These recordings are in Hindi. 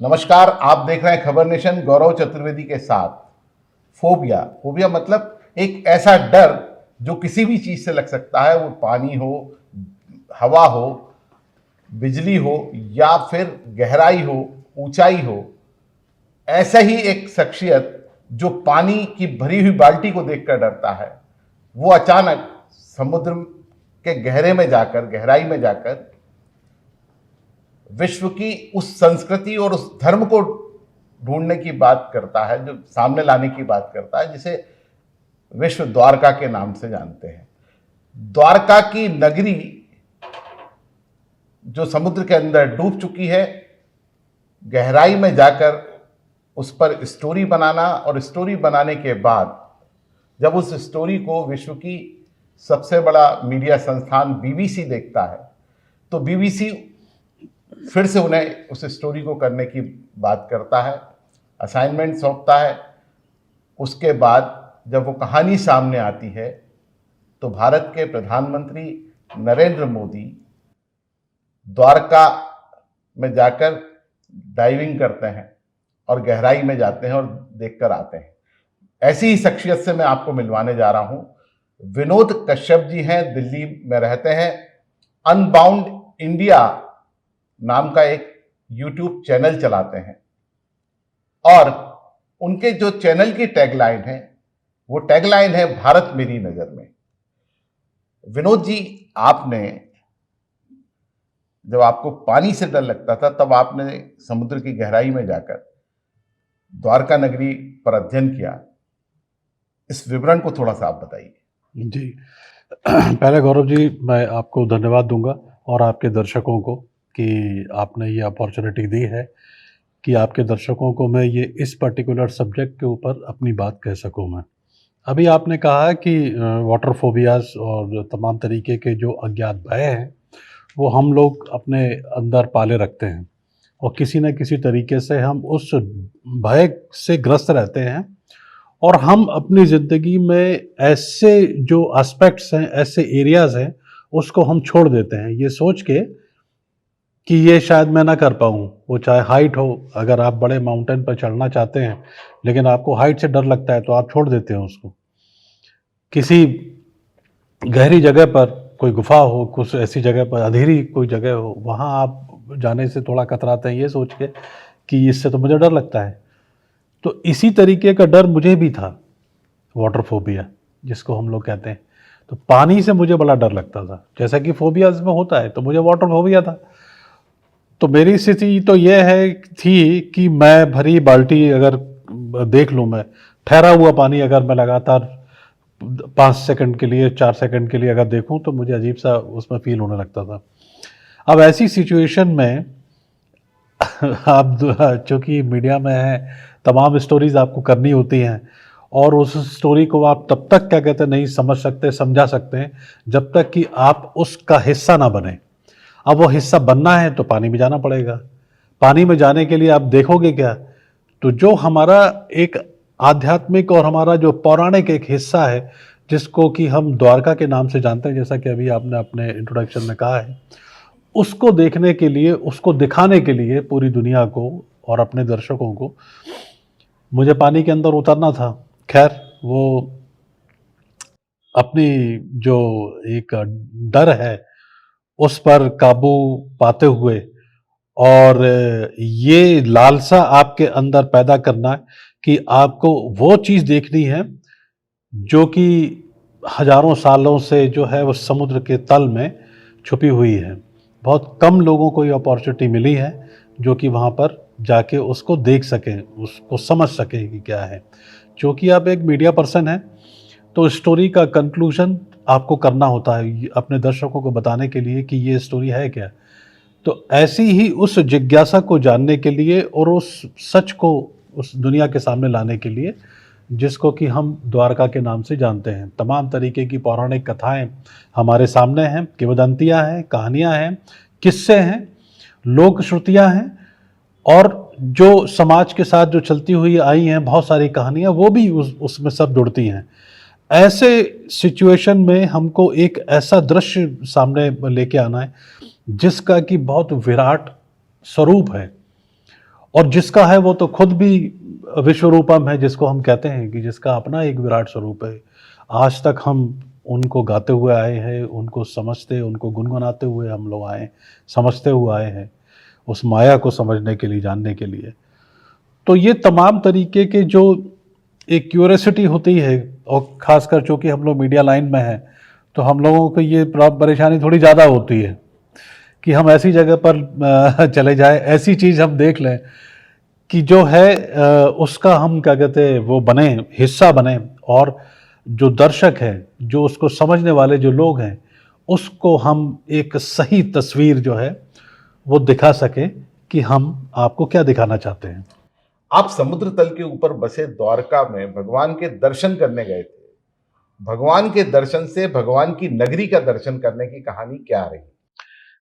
नमस्कार, आप देख रहे हैं खबर नेशन गौरव चतुर्वेदी के साथ। फोबिया मतलब एक ऐसा डर जो किसी भी चीज से लग सकता है, वो पानी हो, हवा हो, बिजली हो या फिर गहराई हो, ऊंचाई हो। ऐसा ही एक शख्सियत जो पानी की भरी हुई बाल्टी को देखकर डरता है, वो अचानक समुद्र के गहराई में जाकर विश्व की उस संस्कृति और उस धर्म को ढूंढने की बात करता है, जो सामने लाने की बात करता है, जिसे विश्व द्वारका के नाम से जानते हैं। द्वारका की नगरी जो समुद्र के अंदर डूब चुकी है, गहराई में जाकर उस पर स्टोरी बनाना और स्टोरी बनाने के बाद जब उस स्टोरी को विश्व की सबसे बड़ा मीडिया संस्थान बीबीसी देखता है, तो बीबीसी फिर से उन्हें उस स्टोरी को करने की बात करता है, असाइनमेंट सौंपता है। उसके बाद जब वो कहानी सामने आती है तो भारत के प्रधानमंत्री नरेंद्र मोदी द्वारका में जाकर डाइविंग करते हैं और गहराई में जाते हैं और देखकर आते हैं। ऐसी ही शख्सियत से मैं आपको मिलवाने जा रहा हूं। विनोद कश्यप जी हैं, दिल्ली में रहते हैं। अनबाउंड इंडिया नाम का एक यूट्यूब चैनल चलाते हैं और उनके जो चैनल की टैगलाइन है, वो टैगलाइन है भारत मेरी नजर में। विनोद जी, आपने जब आपको पानी से डर लगता था, तब आपने समुद्र की गहराई में जाकर द्वारका नगरी पर अध्ययन किया। इस विवरण को थोड़ा सा आप बताइए। जी, पहले गौरव जी मैं आपको धन्यवाद दूंगा और आपके दर्शकों को कि आपने ये अपॉर्चुनिटी दी है कि आपके दर्शकों को मैं ये इस पर्टिकुलर सब्जेक्ट के ऊपर अपनी बात कह सकूं। मैं अभी आपने कहा कि वाटर फोबियाज और तमाम तरीके के जो अज्ञात भय हैं वो हम लोग अपने अंदर पाले रखते हैं और किसी न किसी तरीके से हम उस भय से ग्रस्त रहते हैं और हम अपनी ज़िंदगी में ऐसे जो एस्पेक्ट्स हैं, ऐसे एरियाज़ हैं, उसको हम छोड़ देते हैं ये सोच के कि ये शायद मैं ना कर पाऊँ। वो चाहे हाइट हो, अगर आप बड़े माउंटेन पर चढ़ना चाहते हैं लेकिन आपको हाइट से डर लगता है तो आप छोड़ देते हैं उसको। किसी गहरी जगह पर कोई गुफा हो, कुछ ऐसी जगह पर अंधेरी कोई जगह हो, वहाँ आप जाने से थोड़ा कतराते हैं ये सोच के कि इससे तो मुझे डर लगता है। तो इसी तरीके का डर मुझे भी था, वाटर फोबिया जिसको हम लोग कहते हैं। तो पानी से मुझे बड़ा डर लगता था, जैसा कि फोबियाज में होता है, तो मुझे वाटर फोबिया था। तो मेरी स्थिति तो यह है थी कि मैं भरी बाल्टी अगर देख लूँ, मैं ठहरा हुआ पानी अगर मैं लगातार 5 सेकंड के लिए 4 सेकंड के लिए अगर देखूं तो मुझे अजीब सा उसमें फील होने लगता था। अब ऐसी सिचुएशन में आप चूँकि मीडिया में हैं, तमाम स्टोरीज़ आपको करनी होती हैं और उस स्टोरी को आप तब तक क्या कहते हैं नहीं समझ सकते, समझा सकते हैं जब तक कि आप उसका हिस्सा ना बने। अब वो हिस्सा बनना है तो पानी में जाना पड़ेगा। पानी में जाने के लिए आप देखोगे क्या, तो जो हमारा एक आध्यात्मिक और हमारा जो पौराणिक एक हिस्सा है जिसको कि हम द्वारका के नाम से जानते हैं, जैसा कि अभी आपने अपने इंट्रोडक्शन में कहा है, उसको देखने के लिए, उसको दिखाने के लिए पूरी दुनिया को और अपने दर्शकों को मुझे पानी के अंदर उतरना था। खैर, वो अपनी जो एक डर है उस पर काबू पाते हुए और ये लालसा आपके अंदर पैदा करना कि आपको वो चीज़ देखनी है जो कि हजारों सालों से जो है वो समुद्र के तल में छुपी हुई है। बहुत कम लोगों को ये अपॉर्चुनिटी मिली है जो कि वहाँ पर जाके उसको देख सकें, उसको समझ सकें कि क्या है। क्योंकि आप एक मीडिया पर्सन हैं तो स्टोरी का कंक्लूजन आपको करना होता है अपने दर्शकों को बताने के लिए कि ये स्टोरी है क्या। तो ऐसी ही उस जिज्ञासा को जानने के लिए और उस सच को उस दुनिया के सामने लाने के लिए जिसको कि हम द्वारका के नाम से जानते हैं। तमाम तरीके की पौराणिक कथाएं हमारे सामने हैं, किंवदंतियाँ हैं, कहानियाँ हैं, किस्से हैं, लोक श्रुतियाँ हैं और जो समाज के साथ जो चलती हुई आई हैं बहुत सारी कहानियाँ, वो भी उसमें सब जुड़ती हैं। ऐसे सिचुएशन में हमको एक ऐसा दृश्य सामने लेके आना है जिसका कि बहुत विराट स्वरूप है और जिसका है वो तो खुद भी विश्व रूपम है, जिसको हम कहते हैं कि जिसका अपना एक विराट स्वरूप है। आज तक हम उनको गाते हुए आए हैं, उनको समझते, उनको गुनगुनाते हुए हम लोग आए, समझते हुए आए हैं, उस माया को समझने के लिए, जानने के लिए। तो ये तमाम तरीके के जो एक क्यूरियोसिटी होती है, और ख़ासकर चूँकि हम लोग मीडिया लाइन में हैं, तो हम लोगों को ये परेशानी थोड़ी ज़्यादा होती है कि हम ऐसी जगह पर चले जाएं, ऐसी चीज़ हम देख लें कि जो है उसका हम क्या कहते हैं वो बने, हिस्सा बने, और जो दर्शक हैं, जो उसको समझने वाले जो लोग हैं, उसको हम एक सही तस्वीर जो है वो दिखा सकें कि हम आपको क्या दिखाना चाहते हैं। आप समुद्र तल के ऊपर बसे द्वारका में भगवान के दर्शन करने गए थे। भगवान के दर्शन से भगवान की नगरी का दर्शन करने की कहानी क्या रही?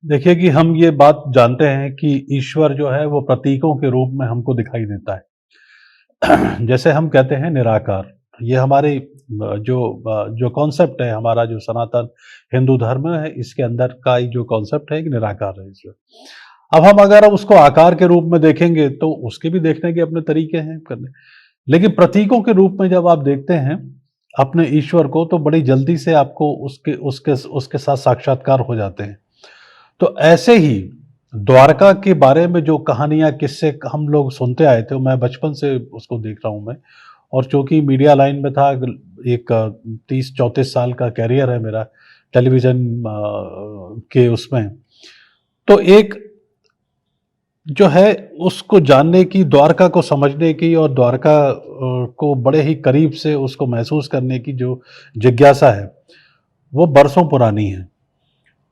देखिए कि हम ये बात जानते हैं कि ईश्वर जो है वो प्रतीकों के रूप में हमको दिखाई देता है। जैसे हम कहते हैं निराकार, ये हमारे जो कॉन्सेप्ट है, हमारा जो सनातन हिंदू धर्म है, इसके अंदर का ही जो कॉन्सेप्ट है कि निराकार है ईश्वर। अब हम अगर उसको आकार के रूप में देखेंगे तो उसके भी देखने के अपने तरीके हैं करने, लेकिन प्रतीकों के रूप में जब आप देखते हैं अपने ईश्वर को, तो बड़ी जल्दी से आपको उसके उसके उसके साथ साक्षात्कार हो जाते हैं। तो ऐसे ही द्वारका के बारे में जो कहानियाँ, किस्से हम लोग सुनते आए थे, मैं बचपन से उसको देख रहा हूँ मैं, और चूँकि मीडिया लाइन में था, एक 30-34 साल का कैरियर है मेरा टेलीविज़न के उसमें, तो एक जो है उसको जानने की, द्वारका को समझने की, और द्वारका को बड़े ही करीब से उसको महसूस करने की जो जिज्ञासा है, वो बरसों पुरानी है,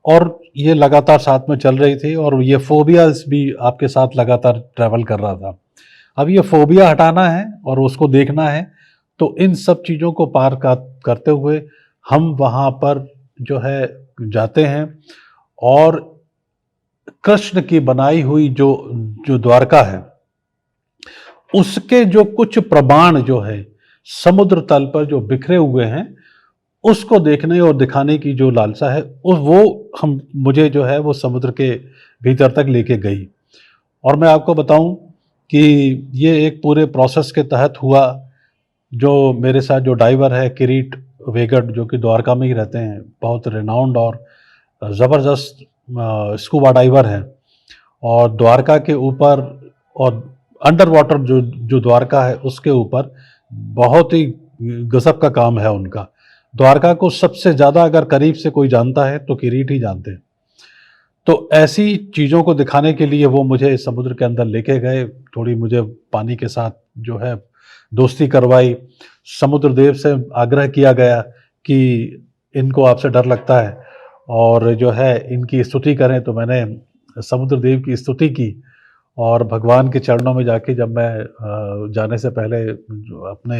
और ये लगातार साथ में चल रही थी, और ये फ़ोबियाज़ भी आपके साथ लगातार ट्रैवल कर रहा था। अब ये फ़ोबिया हटाना है और उसको देखना है, तो इन सब चीज़ों को पार करते हुए हम वहाँ पर जो है जाते हैं, और कृष्ण की बनाई हुई जो जो द्वारका है, उसके जो कुछ प्रमाण जो है समुद्र तल पर जो बिखरे हुए हैं, उसको देखने और दिखाने की जो लालसा है, वो हम मुझे जो है वो समुद्र के भीतर तक लेके गई। और मैं आपको बताऊं कि ये एक पूरे प्रोसेस के तहत हुआ। जो मेरे साथ जो डाइवर है किरीट वेगड़, जो कि द्वारका में ही रहते हैं, बहुत रिनाउंड और ज़बरदस्त स्कूबा डाइवर हैं, और द्वारका के ऊपर और अंडर वाटर जो जो द्वारका है उसके ऊपर बहुत ही गजब का काम है उनका। द्वारका को सबसे ज़्यादा अगर करीब से कोई जानता है तो किरीट ही जानते हैं। तो ऐसी चीज़ों को दिखाने के लिए वो मुझे समुद्र के अंदर लेके गए, थोड़ी मुझे पानी के साथ जो है दोस्ती करवाई। समुद्र देव से आग्रह किया गया कि इनको आपसे डर लगता है और जो है इनकी स्तुति करें, तो मैंने समुद्र देव की स्तुति की, और भगवान के चरणों में जाके जब मैं जाने से पहले अपने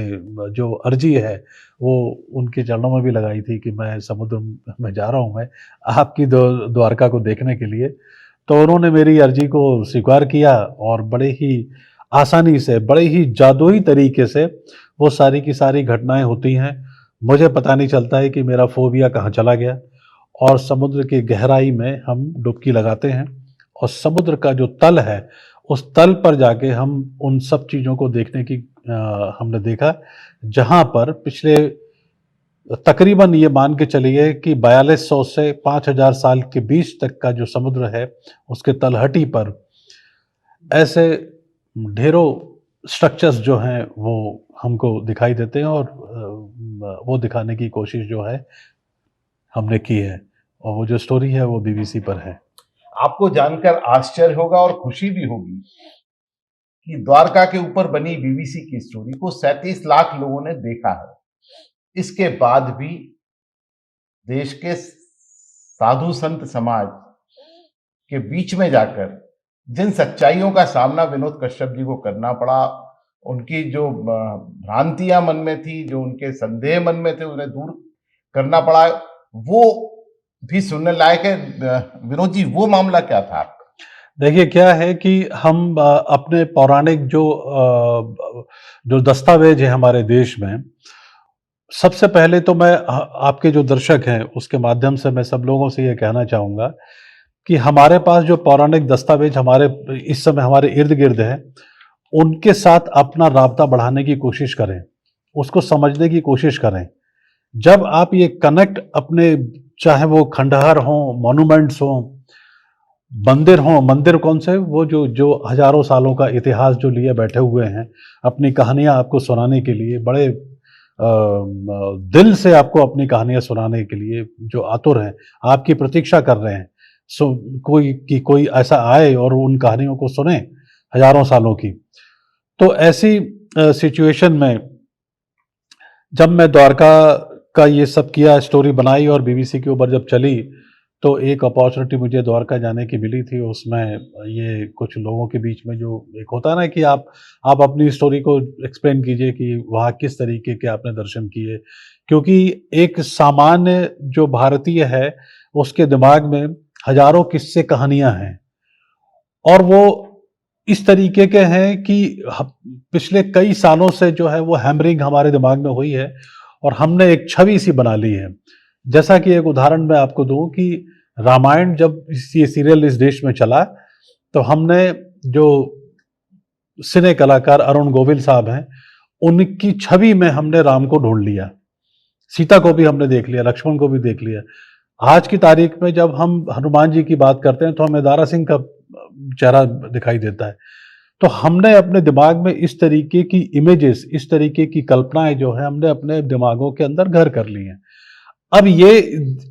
जो अर्जी है वो उनके चरणों में भी लगाई थी कि मैं समुद्र में जा रहा हूँ, मैं आपकी द्वारका को देखने के लिए। तो उन्होंने मेरी अर्जी को स्वीकार किया, और बड़े ही आसानी से, बड़े ही जादुई तरीके से वो सारी की सारी घटनाएं होती हैं। मुझे पता नहीं चलता है कि मेरा फोबिया कहाँ चला गया, और समुद्र की गहराई में हम डुबकी लगाते हैं, और समुद्र का जो तल है उस तल पर जाके हम उन सब चीज़ों को देखने की हमने देखा, जहाँ पर पिछले तकरीबन ये मान के चलिए कि 4200 से 5000 साल के बीच तक का जो समुद्र है, उसके तलहटी पर ऐसे ढेरों स्ट्रक्चर्स जो हैं वो हमको दिखाई देते हैं, और वो दिखाने की कोशिश जो है हमने की है, और वो जो स्टोरी है वो बीबीसी पर है। आपको जानकर आश्चर्य होगा और खुशी भी होगी कि द्वारका के ऊपर बनी बीबीसी की स्टोरी को 37 लाख लोगों ने देखा है। इसके बाद भी देश के साधु संत समाज के बीच में जाकर जिन सच्चाइयों का सामना विनोद कश्यप जी को करना पड़ा, उनकी जो भ्रांतियां मन में थी, जो उनके संदेह मन में थे, उन्हें दूर करना पड़ा, वो भी सुनने लायक है। विनोद जी, वो मामला क्या था आपका? देखिए क्या है कि हम अपने पौराणिक जो दस्तावेज है हमारे देश में, सबसे पहले तो मैं आपके जो दर्शक हैं उसके माध्यम से मैं सब लोगों से ये कहना चाहूँगा कि हमारे पास जो पौराणिक दस्तावेज हमारे इस समय हमारे इर्द गिर्द है, उनके साथ अपना राब्ता बढ़ाने की कोशिश करें, उसको समझने की कोशिश करें। जब आप ये कनेक्ट अपने, चाहे वो खंडहर हों, मॉन्यूमेंट्स हों, मंदिर हों, मंदिर कौन से, वो जो जो हजारों सालों का इतिहास जो लिए बैठे हुए हैं अपनी कहानियां आपको सुनाने के लिए, बड़े दिल से आपको अपनी कहानियां सुनाने के लिए जो आतुर हैं, आपकी प्रतीक्षा कर रहे हैं, सो कोई ऐसा आए और उन कहानियों को सुने हजारों सालों की। तो ऐसी सिचुएशन में जब मैं द्वारका का ये सब किया, स्टोरी बनाई और बीबीसी के ऊपर जब चली, तो एक अपॉर्चुनिटी मुझे द्वारका जाने की मिली थी। उसमें ये कुछ लोगों के बीच में जो एक होता है ना कि आप अपनी स्टोरी को एक्सप्लेन कीजिए कि वहाँ किस तरीके के आपने दर्शन किए, क्योंकि एक सामान्य जो भारतीय है उसके दिमाग में हजारों किस्से कहानियां हैं, और वो इस तरीके के हैं कि पिछले कई सालों से जो है वो हैमरिंग हमारे दिमाग में हुई है और हमने एक छवि सी बना ली है। जैसा कि एक उदाहरण मैं आपको दूं कि रामायण जब ये सीरियल इस देश में चला, तो हमने जो सिने कलाकार अरुण गोविल साहब हैं, उनकी छवि में हमने राम को ढूंढ लिया, सीता को भी हमने देख लिया, लक्ष्मण को भी देख लिया। आज की तारीख में जब हम हनुमान जी की बात करते हैं तो हमें दारा सिंह का चेहरा दिखाई देता है। तो हमने अपने दिमाग में इस तरीके की इमेजेस, इस तरीके की कल्पनाएं जो है हमने अपने दिमागों के अंदर घर कर ली हैं। अब ये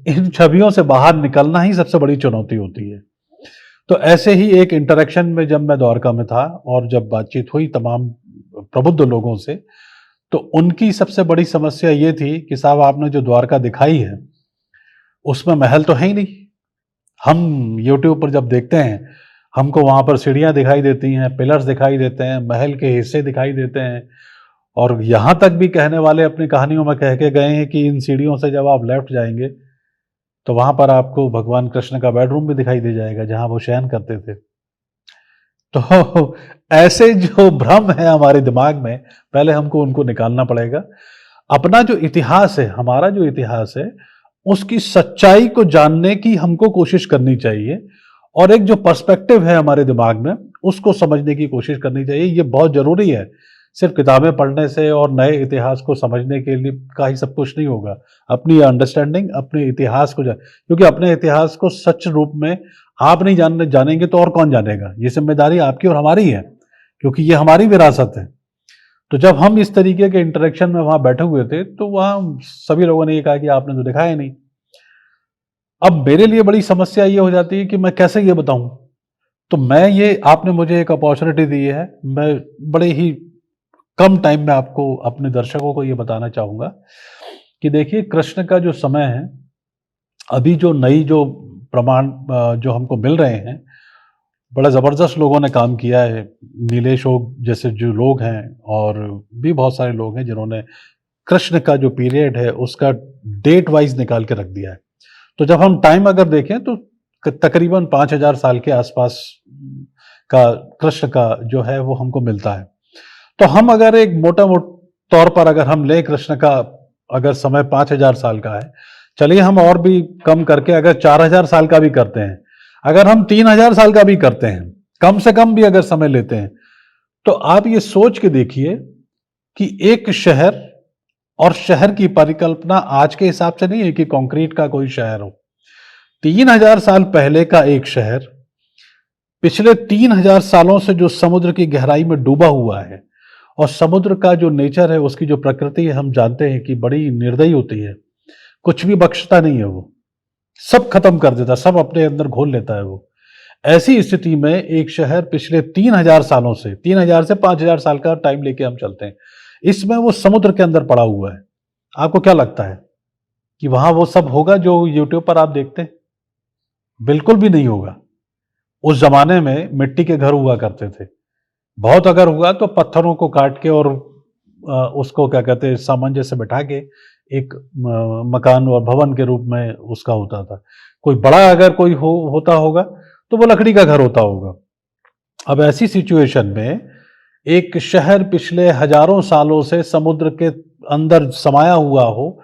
इन छवियों से बाहर निकलना ही सबसे बड़ी चुनौती होती है। तो ऐसे ही एक इंटरेक्शन में जब मैं द्वारका में था और जब बातचीत हुई तमाम प्रबुद्ध लोगों से, तो उनकी सबसे बड़ी समस्या ये थी कि साहब आपने जो द्वारका दिखाई है उसमें महल तो है ही नहीं। हम यूट्यूब पर जब देखते हैं हमको वहाँ पर सीढ़ियाँ दिखाई देती हैं, पिलर्स दिखाई देते हैं, महल के हिस्से दिखाई देते हैं, और यहाँ तक भी कहने वाले अपनी कहानियों में कह के गए हैं कि इन सीढ़ियों से जब आप लेफ्ट जाएंगे तो वहाँ पर आपको भगवान कृष्ण का बेडरूम भी दिखाई दे जाएगा जहाँ वो शयन करते थे। तो ऐसे जो भ्रम है हमारे दिमाग में, पहले हमको उनको निकालना पड़ेगा। अपना जो इतिहास है, हमारा जो इतिहास है, उसकी सच्चाई को जानने की हमको कोशिश करनी चाहिए, और एक जो पर्सपेक्टिव है हमारे दिमाग में उसको समझने की कोशिश करनी चाहिए। ये बहुत जरूरी है। सिर्फ किताबें पढ़ने से और नए इतिहास को समझने के लिए का ही सब कुछ नहीं होगा। अपनी अंडरस्टैंडिंग, अपने इतिहास को क्योंकि अपने इतिहास को सच रूप में आप नहीं जानेंगे तो और कौन जानेगा। ये जिम्मेदारी आपकी और हमारी है, क्योंकि ये हमारी विरासत है। तो जब हम इस तरीके के इंटरेक्शन में वहां बैठे हुए थे तो वहां सभी लोगों ने ये कहा कि आपने तो दिखाया नहीं। अब मेरे लिए बड़ी समस्या ये हो जाती है कि मैं कैसे ये बताऊं। तो मैं ये, आपने मुझे एक अपॉर्चुनिटी दी है, मैं बड़े ही कम टाइम में आपको, अपने दर्शकों को ये बताना चाहूंगा कि देखिए, कृष्ण का जो समय है, अभी जो नई जो प्रमाण जो हमको मिल रहे हैं, बड़ा ज़बरदस्त लोगों ने काम किया है। नीलेश ओक जैसे जो लोग हैं और भी बहुत सारे लोग हैं जिन्होंने कृष्ण का जो पीरियड है उसका डेट वाइज निकाल के रख दिया है। तो जब हम टाइम अगर देखें तो तकरीबन 5000 साल के आसपास का कृष्ण का जो है वो हमको मिलता है। तो हम अगर एक मोटा तौर पर अगर हम लें कृष्ण का अगर समय 5000 साल का है, चलिए हम और भी कम करके अगर 4000 साल का भी करते हैं, अगर हम 3000 साल का भी करते हैं, कम से कम भी अगर समय लेते हैं, तो आप ये सोच के देखिए कि एक शहर, और शहर की परिकल्पना आज के हिसाब से नहीं है कि कंक्रीट का कोई शहर हो। 3000 साल पहले का एक शहर पिछले 3000 सालों से जो समुद्र की गहराई में डूबा हुआ है, और समुद्र का जो नेचर है, उसकी जो प्रकृति है, हम जानते हैं कि बड़ी निर्दयी होती है, कुछ भी बख्शता नहीं है, वो सब खत्म कर देता, सब अपने अंदर घोल लेता है वो। ऐसी स्थिति में एक शहर पिछले 3000 सालों से, 3000 से 5000 साल का टाइम लेके हम चलते हैं, इसमें वो समुद्र के अंदर पड़ा हुआ है। आपको क्या लगता है कि वहां वो सब होगा जो यूट्यूब पर आप देखते हैं? बिल्कुल भी नहीं होगा। उस जमाने में मिट्टी के घर हुआ करते थे, बहुत अगर हुआ तो पत्थरों को काट के और उसको क्या कहते हैं, सामंजस्य से बैठा के एक मकान और भवन के रूप में उसका होता था। कोई बड़ा अगर कोई होता होगा तो वो लकड़ी का घर होता होगा। अब ऐसी सिचुएशन में एक शहर पिछले हजारों सालों से समुद्र के अंदर समाया हुआ हो,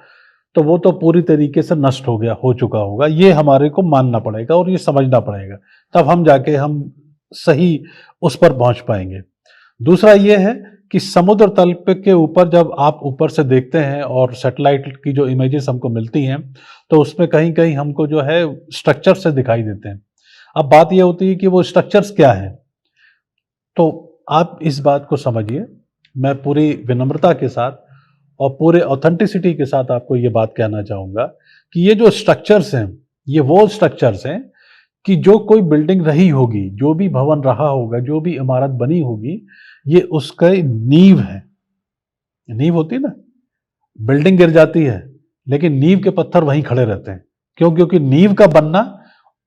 तो वो तो पूरी तरीके से नष्ट हो चुका होगा। ये हमारे को मानना पड़ेगा और ये समझना पड़ेगा, तब हम जाके हम सही उस पर पहुंच पाएंगे। दूसरा ये है कि समुद्र तल पे के ऊपर जब आप ऊपर से देखते हैं और सैटेलाइट की जो इमेजेस हमको मिलती हैं, तो उसमें कहीं कहीं हमको जो है स्ट्रक्चर से दिखाई देते हैं। अब बात ये होती है कि वो स्ट्रक्चर्स क्या हैं। तो आप इस बात को समझिए, मैं पूरी विनम्रता के साथ और पूरे ऑथेंटिसिटी के साथ आपको ये बात कहना चाहूँगा कि ये जो स्ट्रक्चर्स हैं, ये वो स्ट्रक्चर्स हैं कि जो कोई बिल्डिंग रही होगी, जो भी भवन रहा होगा, जो भी इमारत बनी होगी, ये उसका नींव है। नींव होती है ना, बिल्डिंग गिर जाती है लेकिन नींव के पत्थर वहीं खड़े रहते हैं। क्यों? क्योंकि नींव का बनना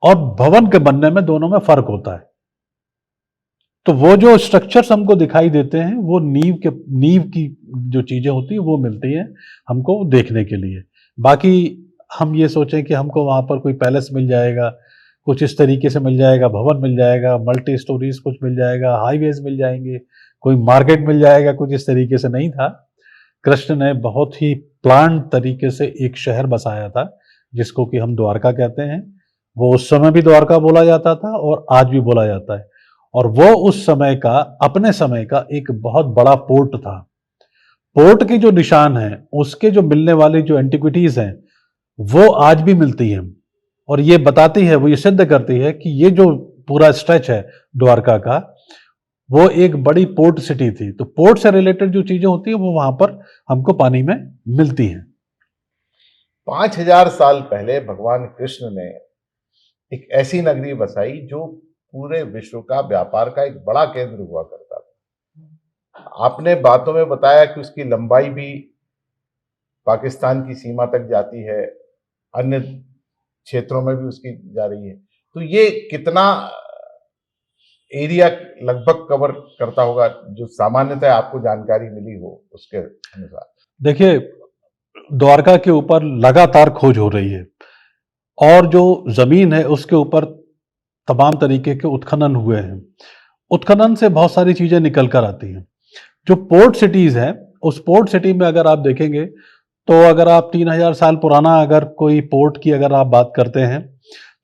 और भवन के बनने में दोनों में फर्क होता है। तो वो जो स्ट्रक्चर्स हमको दिखाई देते हैं, वो नींव की जो चीजें होती है वो मिलती हैं हमको देखने के लिए। बाकी हम ये सोचें कि हमको वहां पर कोई पैलेस मिल जाएगा, कुछ इस तरीके से मिल जाएगा, भवन मिल जाएगा, मल्टी स्टोरीज कुछ मिल जाएगा, हाईवेज मिल जाएंगे, कोई मार्केट मिल जाएगा, कुछ इस तरीके से नहीं था। कृष्ण ने बहुत ही प्लान तरीके से एक शहर बसाया था जिसको कि हम द्वारका कहते हैं। वो उस समय भी द्वारका बोला जाता था और आज भी बोला जाता है। और वो उस समय का, अपने समय का एक बहुत बड़ा पोर्ट था। पोर्ट के जो निशान हैं, उसके जो मिलने वाली जो एंटिक्विटीज हैं, वो आज भी मिलती हैं। और ये बताती है, वो ये सिद्ध करती है कि ये जो पूरा स्ट्रेच है द्वारका का, वो एक बड़ी पोर्ट सिटी थी। तो पोर्ट से रिलेटेड जो चीजें होती है वो वहां पर हमको पानी में मिलती हैं। 5000 साल पहले भगवान कृष्ण ने एक ऐसी नगरी बसाई जो पूरे विश्व का व्यापार का एक बड़ा केंद्र हुआ करता था। आपने बातों में बताया कि उसकी लंबाई भी पाकिस्तान की सीमा तक जाती है, अन्य क्षेत्रों में भी उसकी जा रही है। तो ये कितना एरिया लगभग कवर करता होगा, जो सामान्यतः आपको जानकारी मिली हो उसके अनुसार? देखिए, द्वारका के ऊपर लगातार खोज हो रही है और जो जमीन है उसके ऊपर तमाम तरीके के उत्खनन हुए हैं। उत्खनन से बहुत सारी चीजें निकल कर आती हैं। जो पोर्ट सिटीज हैं, उस पोर्ट सिटी में अगर आप देखेंगे तो अगर आप 3000 साल पुराना अगर कोई पोर्ट की अगर आप बात करते हैं,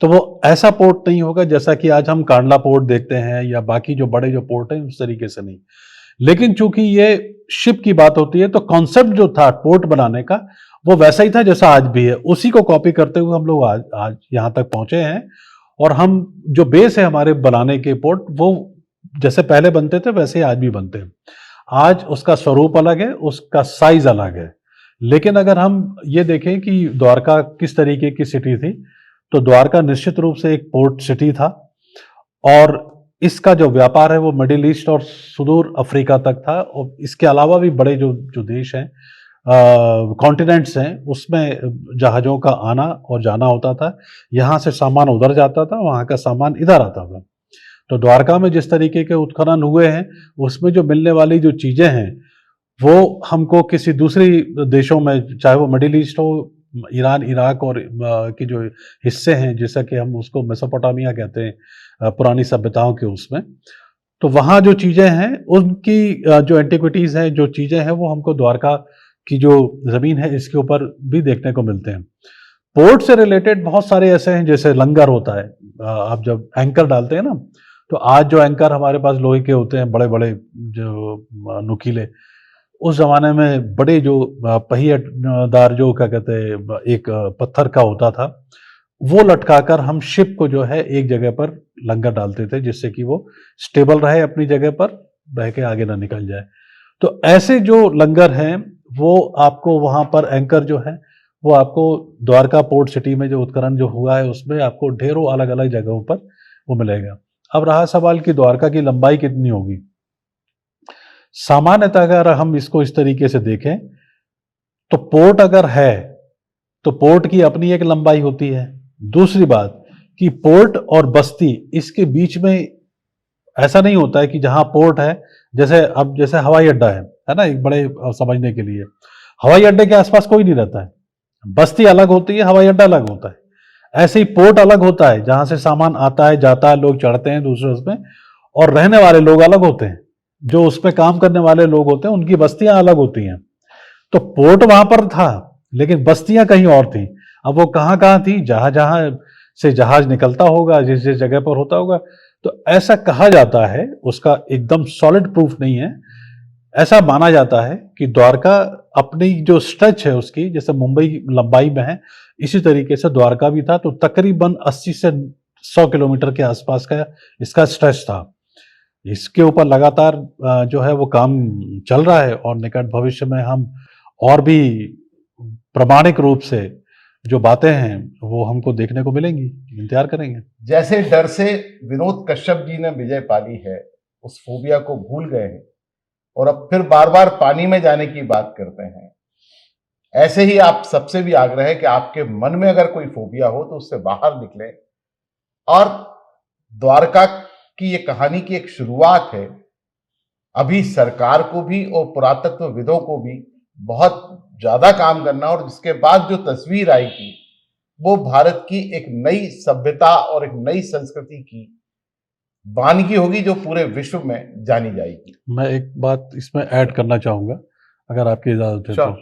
तो वो ऐसा पोर्ट नहीं होगा जैसा कि आज हम कांडला पोर्ट देखते हैं या बाकी जो बड़े जो पोर्ट हैं उस तरीके से नहीं। लेकिन चूंकि ये शिप की बात होती है, तो कॉन्सेप्ट जो था पोर्ट बनाने का वो वैसा ही था जैसा आज भी है। उसी को कॉपी करते हुए हम लोग आज यहाँ तक पहुंचे हैं। और हम जो बेस है हमारे बनाने के पोर्ट, वो जैसे पहले बनते थे वैसे ही आज भी बनते हैं। आज उसका स्वरूप अलग है, उसका साइज अलग है। लेकिन अगर हम ये देखें कि द्वारका किस तरीके की सिटी थी, तो द्वारका निश्चित रूप से एक पोर्ट सिटी था और इसका जो व्यापार है वो मिडिल ईस्ट और सुदूर अफ्रीका तक था। और इसके अलावा भी बड़े जो जो देश हैं, कॉन्टिनेंट्स हैं, उसमें जहाज़ों का आना और जाना होता था। यहाँ से सामान उधर जाता था, वहाँ का सामान इधर आता था। तो द्वारका में जिस तरीके के उत्खनन हुए हैं, उसमें जो मिलने वाली जो चीज़ें हैं वो हमको किसी दूसरी देशों में, चाहे वो मिडिल ईस्ट हो, ईरान, इराक और के जो हिस्से हैं, जैसा कि हम उसको मेसोपोटामिया कहते हैं, पुरानी सभ्यताओं के उसमें, तो वहाँ जो चीज़ें हैं उनकी जो एंटिक्विटीज़ हैं, जो चीज़ें हैं, वो हमको द्वारका की जो ज़मीन है इसके ऊपर भी देखने को मिलते हैं। पोर्ट से रिलेटेड बहुत सारे ऐसे हैं, जैसे लंगर होता है। आप जब एंकर डालते हैं ना, तो आज जो एंकर हमारे पास लोहे के होते हैं, बड़े बड़े जो नुकीले, उस जमाने में बड़े जो पहिएदार जो क्या कहते हैं, एक पत्थर का होता था, वो लटकाकर हम शिप को जो है एक जगह पर लंगर डालते थे, जिससे कि वो स्टेबल रहे अपनी जगह पर, बह के आगे ना निकल जाए। तो ऐसे जो लंगर हैं वो आपको वहां पर एंकर जो है वो आपको द्वारका पोर्ट सिटी में जो उत्खनन जो हुआ है उसमें आपको ढेरों अलग अलग जगहों पर वो मिलेगा। अब रहा सवाल कि द्वारका की लंबाई कितनी होगी। सामान्यतः अगर हम इसको इस तरीके से देखें, तो पोर्ट अगर है तो पोर्ट की अपनी एक लंबाई होती है। दूसरी बात कि पोर्ट और बस्ती, इसके बीच में ऐसा नहीं होता है कि जहां पोर्ट है, जैसे हवाई अड्डा है ना, एक बड़े समझने के लिए, हवाई अड्डे के आसपास कोई नहीं रहता है, बस्ती अलग होती है, हवाई अड्डा अलग होता है। ऐसे ही पोर्ट अलग होता है, जहां से सामान आता है, जाता है, लोग चढ़ते हैं दूसरे उसमें, और रहने वाले लोग अलग होते हैं, जो उस पर काम करने वाले लोग होते हैं उनकी बस्तियां अलग होती हैं। तो पोर्ट वहां पर था लेकिन बस्तियां कहीं और थी। अब वो कहाँ कहाँ थी, जहां जहां से जहाज निकलता होगा, जिस जिस जगह पर होता होगा, तो तो ऐसा कहा जाता है, उसका एकदम सॉलिड प्रूफ नहीं है, ऐसा माना जाता है कि द्वारका अपनी जो स्ट्रेच है उसकी, जैसे मुंबई लंबाई में है, इसी तरीके से द्वारका भी था। तो तकरीबन 80 से 100 किलोमीटर के आसपास का इसका स्ट्रेच था। इसके ऊपर लगातार जो है वो काम चल रहा है और निकट भविष्य में हम और भी प्रामाणिक रूप से जो बातें हैं वो हमको देखने को मिलेंगी, इंतजार करेंगे। जैसे डर से विनोद कश्यप जी ने विजय पाली है, उस फोबिया को भूल गए हैं और अब फिर बार बार पानी में जाने की बात करते हैं, ऐसे ही आप सबसे भी आग्रह है कि आपके मन में अगर कोई फोबिया हो तो उससे बाहर निकले। और द्वारका की ये कहानी की एक शुरुआत है। अभी सरकार को भी और पुरातत्वविदों को भी बहुत ज्यादा काम करना, और जिसके बाद जो तस्वीर आएगी वो भारत की एक नई सभ्यता और एक नई संस्कृति की वानगी होगी जो पूरे विश्व में जानी जाएगी। मैं एक बात इसमें ऐड करना चाहूँगा, अगर आपकी इजाज़त है तो। Sure.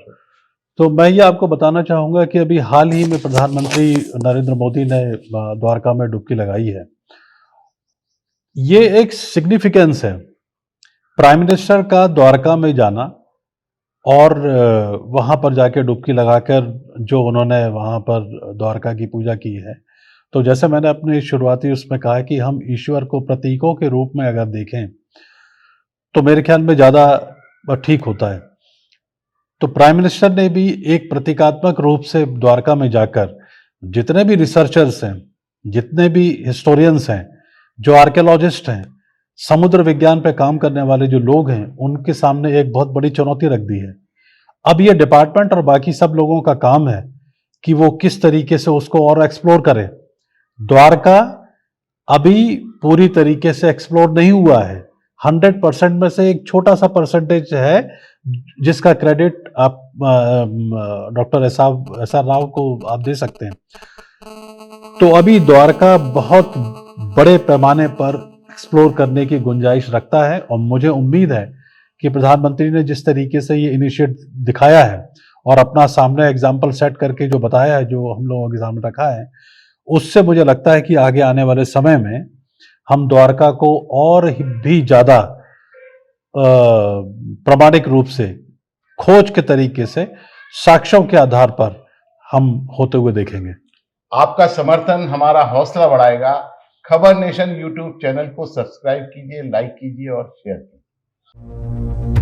तो मैं ये आपको बताना चाहूँगा कि अभी हाल ही में प्रधानमंत्री नरेंद्र मोदी ने द्वारका में डुबकी लगाई है। ये एक सिग्निफिकेंस है, प्राइम मिनिस्टर का द्वारका में जाना और वहाँ पर जाके डुबकी लगाकर जो उन्होंने वहाँ पर द्वारका की पूजा की है। तो जैसे मैंने अपने शुरुआती उसमें कहा कि हम ईश्वर को प्रतीकों के रूप में अगर देखें तो मेरे ख्याल में ज़्यादा ठीक होता है। तो प्राइम मिनिस्टर ने भी एक प्रतीकात्मक रूप से द्वारका में जाकर जितने भी रिसर्चर्स हैं, जितने भी हिस्टोरियंस हैं, जो आर्कियोलॉजिस्ट हैं, समुद्र विज्ञान पे काम करने वाले जो लोग हैं, उनके सामने एक बहुत बड़ी चुनौती रख दी है। अब ये डिपार्टमेंट और बाकी सब लोगों का काम है कि वो किस तरीके से उसको और एक्सप्लोर करें। द्वारका अभी पूरी तरीके से एक्सप्लोर नहीं हुआ है। 100% में से एक छोटा सा परसेंटेज है जिसका क्रेडिट आप डॉक्टर एस आर राव को आप दे सकते हैं। तो अभी द्वारका बहुत बड़े पैमाने पर एक्सप्लोर करने की गुंजाइश रखता है और मुझे उम्मीद है कि प्रधानमंत्री ने जिस तरीके से ये इनिशिएटिव दिखाया है और अपना सामने एग्जाम्पल सेट करके जो बताया है, जो हम लोगों के सामने रखा है, उससे मुझे लगता है कि आगे आने वाले समय में हम द्वारका को और भी ज़्यादा प्रामाणिक रूप से खोज के तरीके से साक्ष्यों के आधार पर हम होते हुए देखेंगे। आपका समर्थन हमारा हौसला बढ़ाएगा। खबर नेशन यूट्यूब चैनल को सब्सक्राइब कीजिए, लाइक कीजिए और शेयर कीजिए।